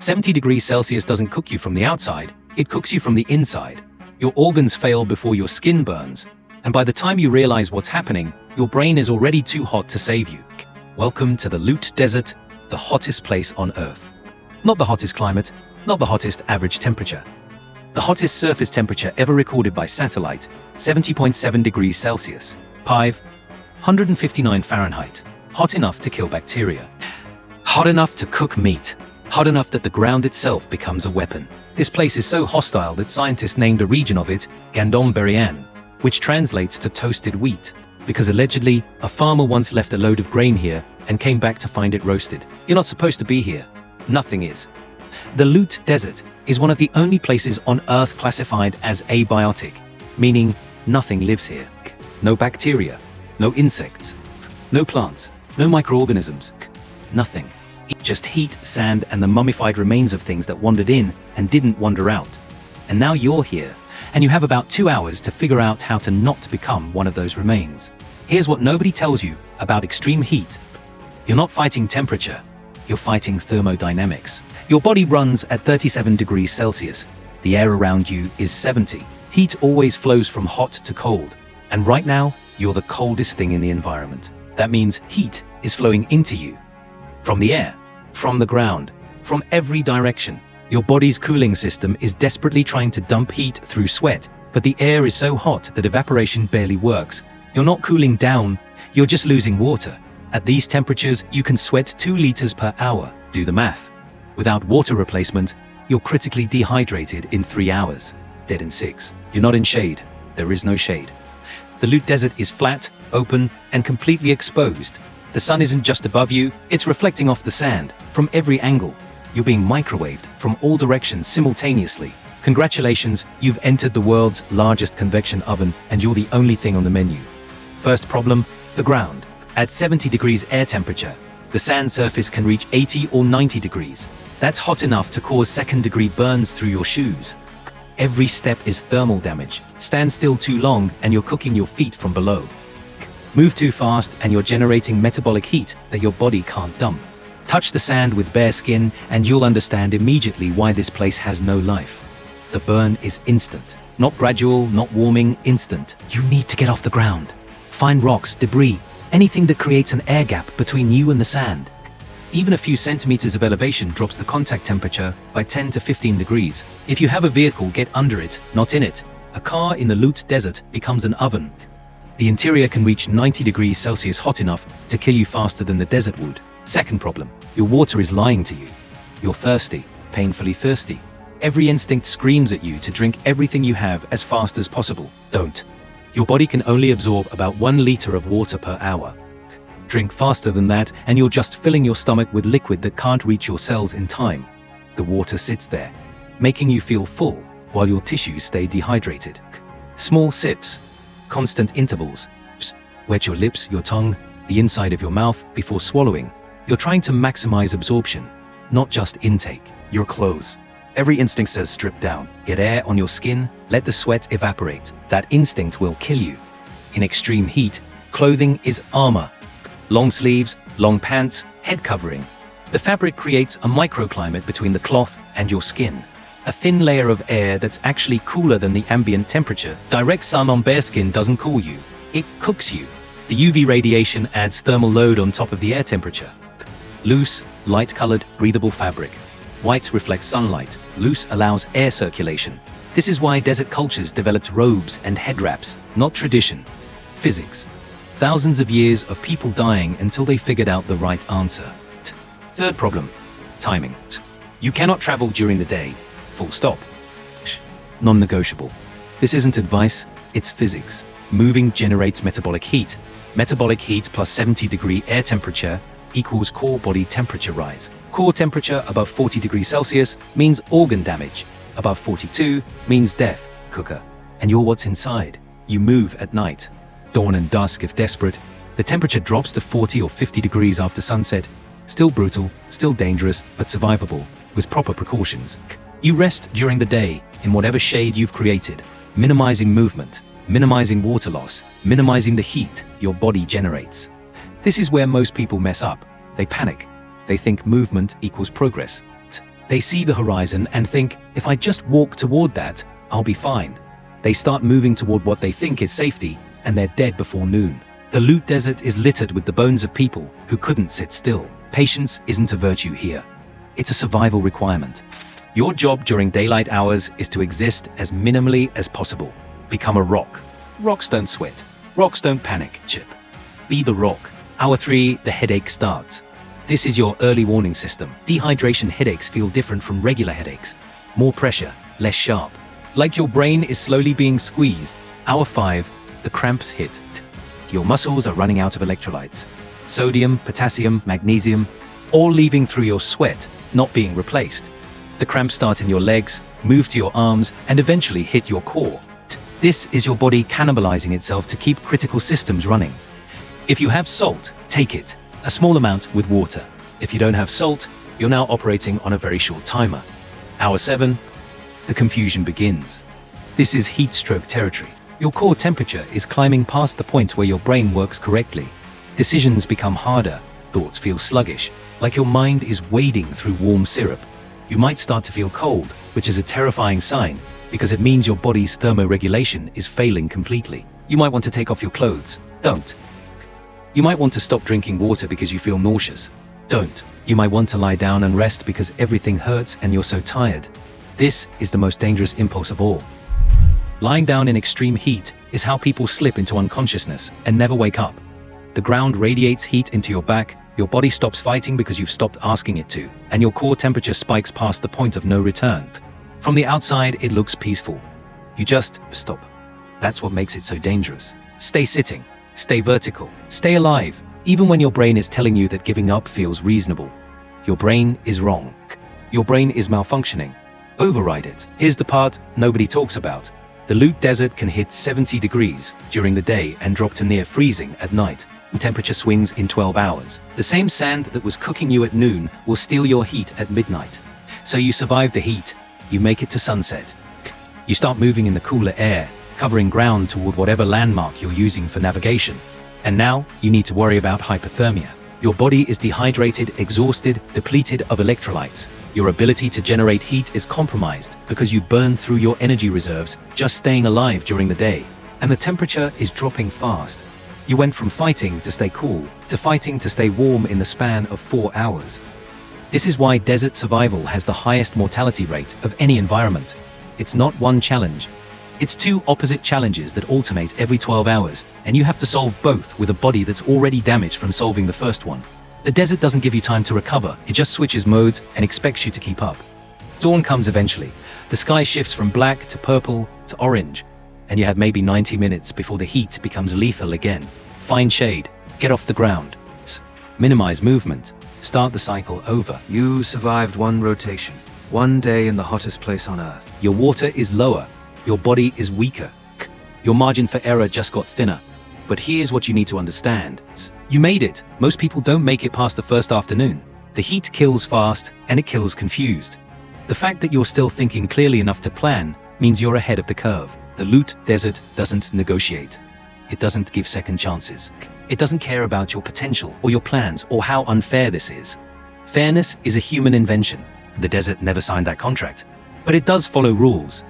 70 degrees Celsius doesn't cook you from the outside, it cooks you from the inside. Your organs fail before your skin burns, and by the time you realize what's happening, your brain is already too hot to save you. Welcome to the Lut Desert, the hottest place on Earth. Not the hottest climate, not the hottest average temperature. The hottest surface temperature ever recorded by satellite, 70.7 degrees Celsius, 159 Fahrenheit. Hot enough to kill bacteria. Hot enough to cook meat. Hot enough that the ground itself becomes a weapon. This place is so hostile that scientists named a region of it Gandom Berrian, which translates to toasted wheat, because allegedly a farmer once left a load of grain here and came back to find it roasted. You're not supposed to be here. Nothing is. The Lut Desert is one of the only places on Earth classified as abiotic, meaning nothing lives here. No bacteria, no insects, no plants, no microorganisms, nothing. Just heat, sand, and the mummified remains of things that wandered in and didn't wander out. And now you're here, and you have about 2 hours to figure out how to not become one of those remains. Here's what nobody tells you about extreme heat. You're not fighting temperature, you're fighting thermodynamics. Your body runs at 37 degrees Celsius. The air around you is 70. Heat always flows from hot to cold, and right now, you're the coldest thing in the environment. That means heat is flowing into you. From the air, from the ground, from every direction. Your body's cooling system is desperately trying to dump heat through sweat, but the air is so hot that evaporation barely works. You're not cooling down, you're just losing water. At these temperatures, you can sweat 2 liters per hour. Do the math. Without water replacement, you're critically dehydrated in 3 hours. Dead in 6. You're not in shade. There is no shade. The Lut Desert is flat, open, and completely exposed. The sun isn't just above you, it's reflecting off the sand, from every angle. You're being microwaved from all directions simultaneously. Congratulations, you've entered the world's largest convection oven, and you're the only thing on the menu. First problem, the ground. At 70 degrees air temperature, the sand surface can reach 80 or 90 degrees. That's hot enough to cause second-degree burns through your shoes. Every step is thermal damage. Stand still too long, and you're cooking your feet from below. Move too fast and you're generating metabolic heat that your body can't dump. Touch the sand with bare skin and you'll understand immediately why this place has no life. The burn is instant. Not gradual, not warming, instant. You need to get off the ground. Find rocks, debris, anything that creates an air gap between you and the sand. Even a few centimeters of elevation drops the contact temperature by 10 to 15 degrees. If you have a vehicle, get under it, not in it. A car in the Lut Desert becomes an oven. The interior can reach 90 degrees Celsius hot enough to kill you faster than the desert would. Second problem, your water is lying to you. You're thirsty, painfully thirsty. Every instinct screams at you to drink everything you have as fast as possible. Don't. Your body can only absorb about 1 liter of water per hour. Drink faster than that and you're just filling your stomach with liquid that can't reach your cells in time. The water sits there, making you feel full while your tissues stay dehydrated. Small sips. Constant intervals. Wet your lips, your tongue, the inside of your mouth before swallowing. You're trying to maximize absorption, not just intake. Your clothes. Every instinct says strip down. Get air on your skin, let the sweat evaporate. That instinct will kill you. In extreme heat, clothing is armor. Long sleeves, long pants, head covering. The fabric creates a microclimate between the cloth and your skin. A thin layer of air that's actually cooler than the ambient temperature. Direct sun on bare skin doesn't cool you, it cooks you. The UV radiation adds thermal load on top of the air temperature. Loose, light-colored, breathable fabric. White reflects sunlight, loose allows air circulation. This is why desert cultures developed robes and head wraps, not tradition. Physics. Thousands of years of people dying until they figured out the right answer. Third problem, timing. You cannot travel during the day. Full stop. Non-negotiable. This isn't advice, it's physics. Moving generates metabolic heat. Metabolic heat plus 70-degree air temperature equals core body temperature rise. Core temperature above 40 degrees Celsius means organ damage. Above 42 means death, cooker. And you're what's inside. You move at night. Dawn and dusk if desperate. The temperature drops to 40 or 50 degrees after sunset. Still brutal, still dangerous, but survivable, with proper precautions. You rest during the day in whatever shade you've created, minimizing movement, minimizing water loss, minimizing the heat your body generates. This is where most people mess up. They panic. They think movement equals progress. They see the horizon and think, if I just walk toward that, I'll be fine. They start moving toward what they think is safety, and they're dead before noon. The Lut Desert is littered with the bones of people who couldn't sit still. Patience isn't a virtue here. It's a survival requirement. Your job during daylight hours is to exist as minimally as possible. Become a rock. Rocks don't sweat. Rocks don't panic, Chip. Be the rock. Hour 3, the headache starts. This is your early warning system. Dehydration headaches feel different from regular headaches. More pressure, less sharp. Like your brain is slowly being squeezed. Hour 5, the cramps hit. Your muscles are running out of electrolytes. Sodium, potassium, magnesium, all leaving through your sweat, not being replaced. The cramps start in your legs, move to your arms, and eventually hit your core. This is your body cannibalizing itself to keep critical systems running. If you have salt, take it. A small amount with water. If you don't have salt, you're now operating on a very short timer. Hour 7, the confusion begins. This is heat stroke territory. Your core temperature is climbing past the point where your brain works correctly. Decisions become harder, thoughts feel sluggish, like your mind is wading through warm syrup. You might start to feel cold, which is a terrifying sign, because it means your body's thermoregulation is failing completely. You might want to take off your clothes. Don't. You might want to stop drinking water because you feel nauseous. Don't. You might want to lie down and rest because everything hurts and you're so tired. This is the most dangerous impulse of all. Lying down in extreme heat is how people slip into unconsciousness and never wake up. The ground radiates heat into your back, your body stops fighting because you've stopped asking it to, and your core temperature spikes past the point of no return. From the outside, it looks peaceful. You just stop. That's what makes it so dangerous. Stay sitting. Stay vertical. Stay alive, even when your brain is telling you that giving up feels reasonable. Your brain is wrong. Your brain is malfunctioning. Override it. Here's the part nobody talks about. The Lut Desert can hit 70 degrees during the day and drop to near freezing at night. Temperature swings in 12 hours. The same sand that was cooking you at noon will steal your heat at midnight. So you survive the heat. You make it to sunset. You start moving in the cooler air, covering ground toward whatever landmark you're using for navigation. And now, you need to worry about hypothermia. Your body is dehydrated, exhausted, depleted of electrolytes. Your ability to generate heat is compromised because you burn through your energy reserves just staying alive during the day. And the temperature is dropping fast. You went from fighting to stay cool to fighting to stay warm in the span of 4 hours. This is why desert survival has the highest mortality rate of any environment. It's not one challenge. It's two opposite challenges that alternate every 12 hours, and you have to solve both with a body that's already damaged from solving the first one. The desert doesn't give you time to recover, it just switches modes and expects you to keep up. Dawn comes eventually. The sky shifts from black to purple to orange, and you have maybe 90 minutes before the heat becomes lethal again. Find shade, get off the ground, minimize movement, start the cycle over. You survived one rotation, one day in the hottest place on Earth. Your water is lower. Your body is weaker. Your margin for error just got thinner. But here's what you need to understand. You made it. Most people don't make it past the first afternoon. The heat kills fast, and it kills confused. The fact that you're still thinking clearly enough to plan means you're ahead of the curve. The Lut Desert doesn't negotiate. It doesn't give second chances. It doesn't care about your potential or your plans or how unfair this is. Fairness is a human invention. The desert never signed that contract. But it does follow rules.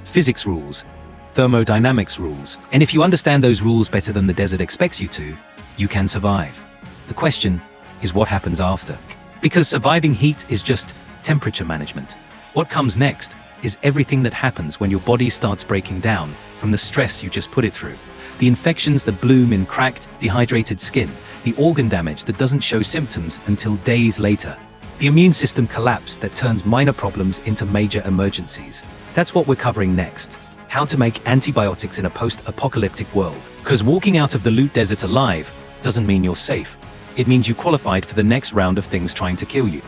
Physics rules, thermodynamics rules, and if you understand those rules better than the desert expects you to, you can survive. The question is what happens after. Because surviving heat is just temperature management. What comes next is everything that happens when your body starts breaking down from the stress you just put it through. The infections that bloom in cracked, dehydrated skin, the organ damage that doesn't show symptoms until days later, the immune system collapse that turns minor problems into major emergencies. That's what we're covering next. How to make antibiotics in a post-apocalyptic world. Because walking out of the Lut Desert alive doesn't mean you're safe. It means you qualified for the next round of things trying to kill you.